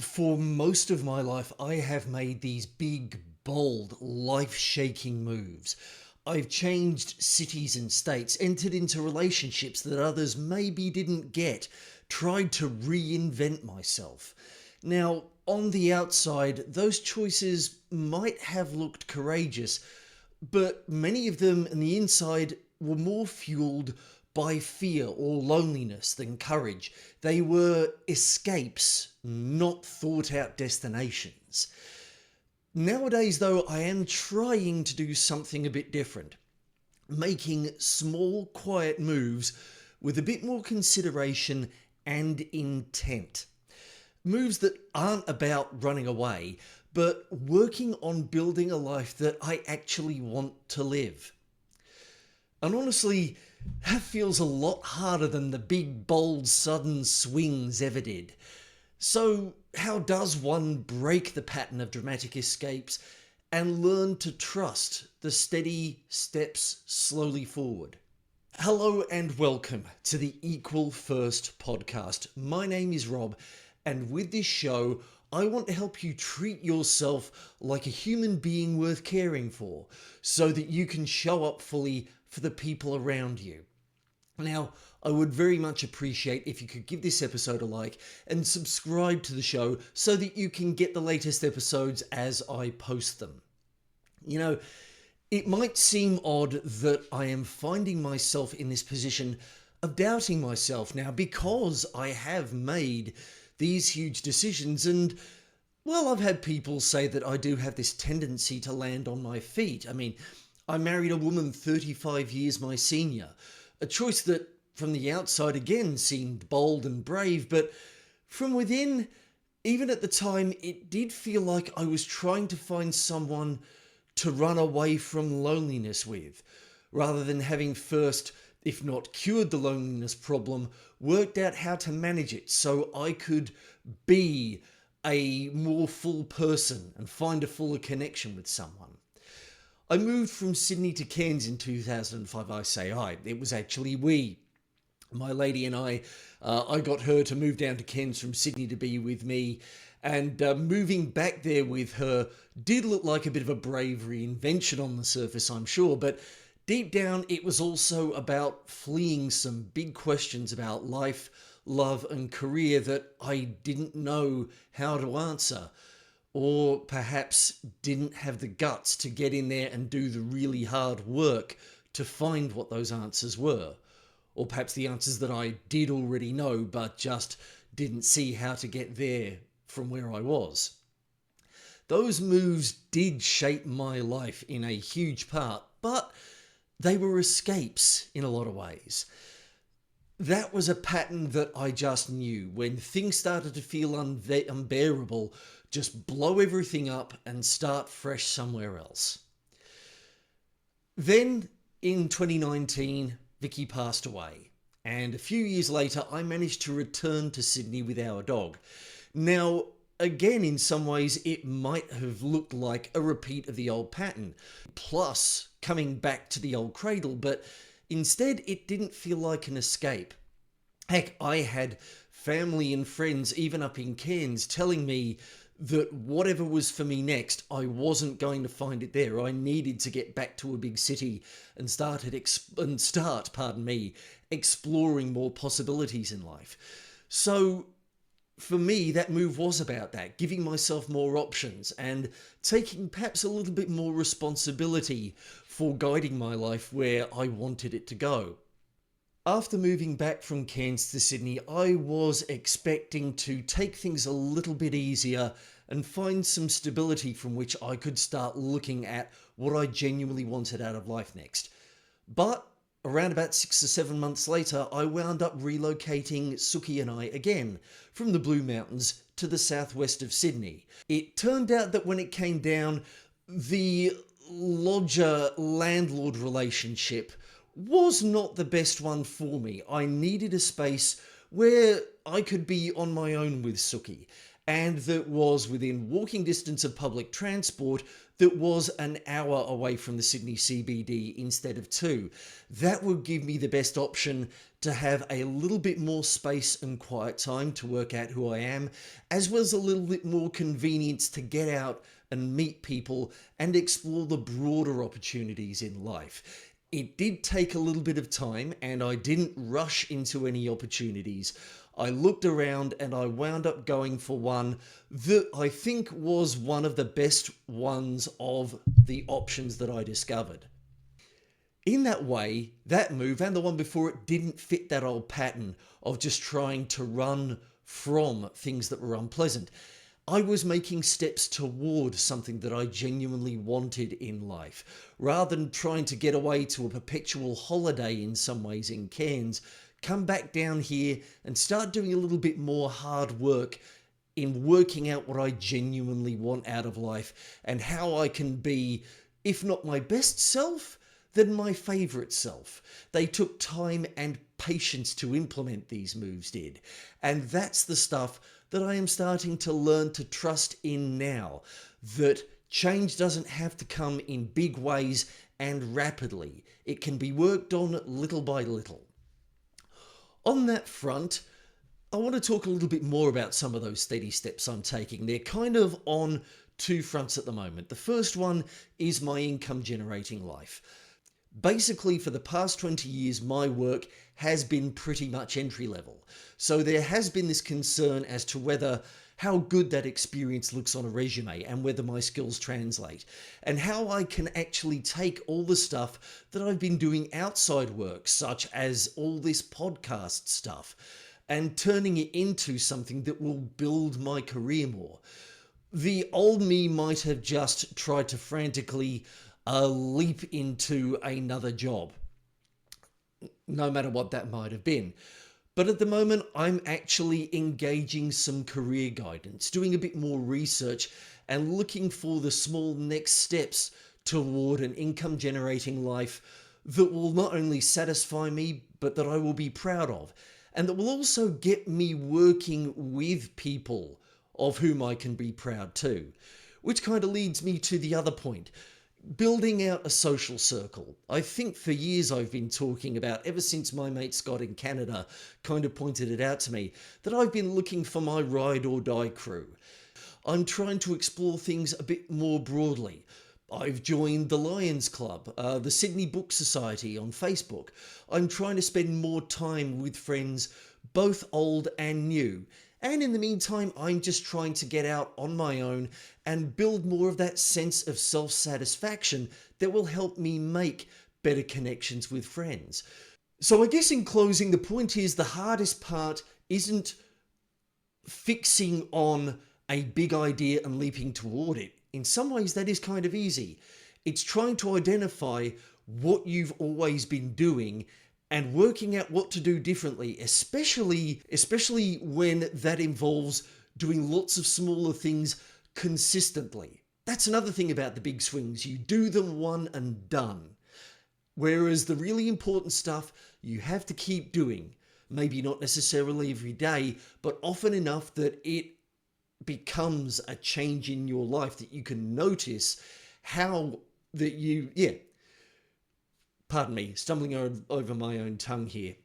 For most of my life, I have made these big, bold, life-shaking moves. I've changed cities and states, entered into relationships that others maybe didn't get, tried to reinvent myself. Now, on the outside, those choices might have looked courageous, but many of them on the inside were more fueled by fear or loneliness than courage. They were escapes, not thought out destinations. Nowadays, though, I am trying to do something a bit different, making small, quiet moves with a bit more consideration and intent. Moves that aren't about running away, but working on building a life that I actually want to live. And honestly, that feels a lot harder than the big, bold, sudden swings ever did. So, how does one break the pattern of dramatic escapes and learn to trust the steady steps slowly forward? Hello and welcome to the Equal First podcast. My name is Rob, and with this show, I want to help you treat yourself like a human being worth caring for, so that you can show up fully for the people around you. Now, I would very much appreciate if you could give this episode a like and subscribe to the show so that you can get the latest episodes as I post them. You know, it might seem odd that I am finding myself in this position of doubting myself now because I have made these huge decisions, and well, I've had people say that I do have this tendency to land on my feet. I mean, I married a woman 35 years my senior, a choice that from the outside again seemed bold and brave, but from within, even at the time, it did feel like I was trying to find someone to run away from loneliness with, rather than having first, if not cured the loneliness problem, worked out how to manage it so I could be a more full person and find a fuller connection with someone. I moved from Sydney to Cairns in 2005. I say I, it was actually we. My lady and I got her to move down to Cairns from Sydney to be with me, and moving back there with her did look like a bit of a brave reinvention on the surface, I'm sure, but deep down it was also about fleeing some big questions about life, love and career that I didn't know how to answer, or perhaps didn't have the guts to get in there and do the really hard work to find what those answers were. Or perhaps the answers that I did already know, but just didn't see how to get there from where I was. Those moves did shape my life in a huge part, but they were escapes in a lot of ways. That was a pattern that I just knew. When things started to feel unbearable, just blow everything up and start fresh somewhere else. Then in 2019, Vicky passed away, and a few years later I managed to return to Sydney with our dog. Now, again, in some ways it might have looked like a repeat of the old pattern, plus coming back to the old cradle, but instead it didn't feel like an escape. Heck, I had family and friends, even up in Cairns, telling me that whatever was for me next, I wasn't going to find it there. I needed to get back to a big city and start, exploring more possibilities in life. So for me, that move was about that, giving myself more options and taking perhaps a little bit more responsibility for guiding my life where I wanted it to go. After moving back from Cairns to Sydney, I was expecting to take things a little bit easier and find some stability from which I could start looking at what I genuinely wanted out of life next. But around about 6 or 7 months later, I wound up relocating Suki and I again from the Blue Mountains to the southwest of Sydney. It turned out that when it came down, the lodger-landlord relationship was not the best one for me. I needed a space where I could be on my own with Suki. and that was within walking distance of public transport, that was an hour away from the Sydney CBD instead of 2. That would give me the best option to have a little bit more space and quiet time to work out who I am, as well as a little bit more convenience to get out and meet people and explore the broader opportunities in life. It did take a little bit of time, and I didn't rush into any opportunities. I looked around and I wound up going for one that I think was one of the best ones of the options that I discovered. In that way, that move and the one before it didn't fit that old pattern of just trying to run from things that were unpleasant. I was making steps toward something that I genuinely wanted in life. Rather than trying to get away to a perpetual holiday in some ways in Cairns, come back down here and start doing a little bit more hard work in working out what I genuinely want out of life and how I can be, if not my best self, then my favourite self. They took time and patience to implement, these moves did. And that's the stuff that I am starting to learn to trust in now. That change doesn't have to come in big ways and rapidly. It can be worked on little by little. On that front, I want to talk a little bit more about some of those steady steps I'm taking. They're kind of on two fronts at the moment. The first one is my income generating life. Basically, for the past 20 years, my work has been pretty much entry level. So there has been this concern as to how good that experience looks on a resume and whether my skills translate, and how I can actually take all the stuff that I've been doing outside work, such as all this podcast stuff, and turning it into something that will build my career more. The old me might have just tried to frantically leap into another job, no matter what that might have been. But at the moment, I'm actually engaging some career guidance, doing a bit more research and looking for the small next steps toward an income generating life that will not only satisfy me, but that I will be proud of, and that will also get me working with people of whom I can be proud too. Which kind of leads me to the other point. Building out a social circle. I think for years I've been talking about, ever since my mate Scott in Canada kind of pointed it out to me, that I've been looking for my ride or die crew. I'm trying to explore things a bit more broadly. I've joined the Lions Club, the Sydney Book Society on Facebook. I'm trying to spend more time with friends, both old and new. And in the meantime, I'm just trying to get out on my own and build more of that sense of self-satisfaction that will help me make better connections with friends. So I guess in closing, the point is the hardest part isn't fixing on a big idea and leaping toward it. In some ways, that is kind of easy. It's trying to identify what you've always been doing and working out what to do differently, especially when that involves doing lots of smaller things consistently. That's another thing about the big swings. You do them one and done. Whereas the really important stuff, you have to keep doing. Maybe not necessarily every day, but often enough that it becomes a change in your life that you can notice how that pardon me, stumbling over my own tongue here.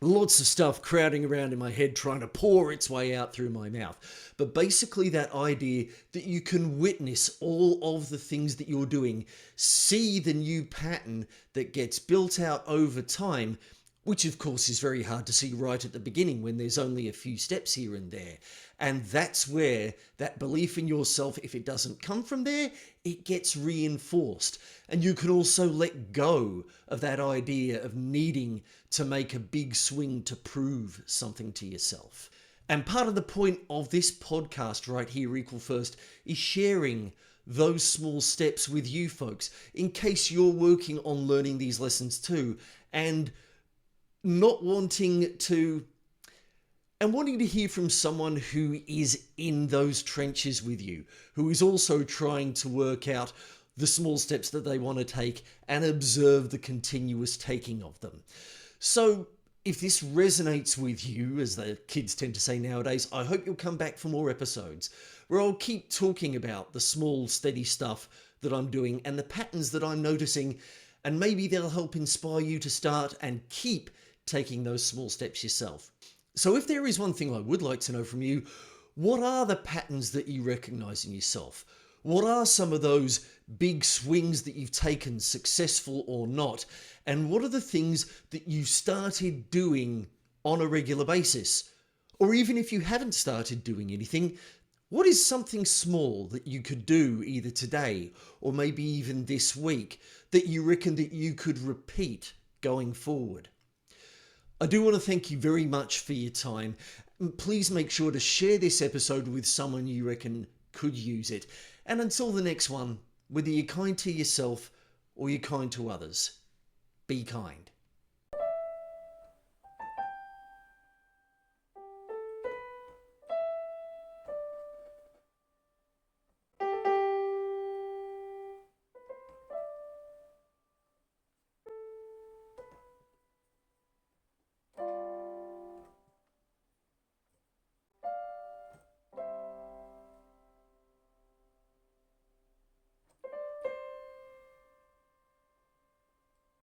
Lots of stuff crowding around in my head trying to pour its way out through my mouth. But basically that idea that you can witness all of the things that you're doing, see the new pattern that gets built out over time, which of course is very hard to see right at the beginning when there's only a few steps here and there. And that's where that belief in yourself, if it doesn't come from there, it gets reinforced. And you can also let go of that idea of needing to make a big swing to prove something to yourself. And part of the point of this podcast right here, Equal First, is sharing those small steps with you folks in case you're working on learning these lessons too, and wanting to hear from someone who is in those trenches with you, who is also trying to work out the small steps that they want to take and observe the continuous taking of them. So If this resonates with you, as the kids tend to say nowadays, I hope you'll come back for more episodes where I'll keep talking about the small, steady stuff that I'm doing and the patterns that I'm noticing, and maybe they'll help inspire you to start and keep taking those small steps yourself. So if there is one thing I would like to know from you, what are the patterns that you recognize in yourself? What are some of those big swings that you've taken, successful or not? And what are the things that you started doing on a regular basis? Or even if you haven't started doing anything, what is something small that you could do either today or maybe even this week that you reckon that you could repeat going forward? I do want to thank you very much for your time. Please make sure to share this episode with someone you reckon could use it. And until the next one, whether you're kind to yourself or you're kind to others, be kind.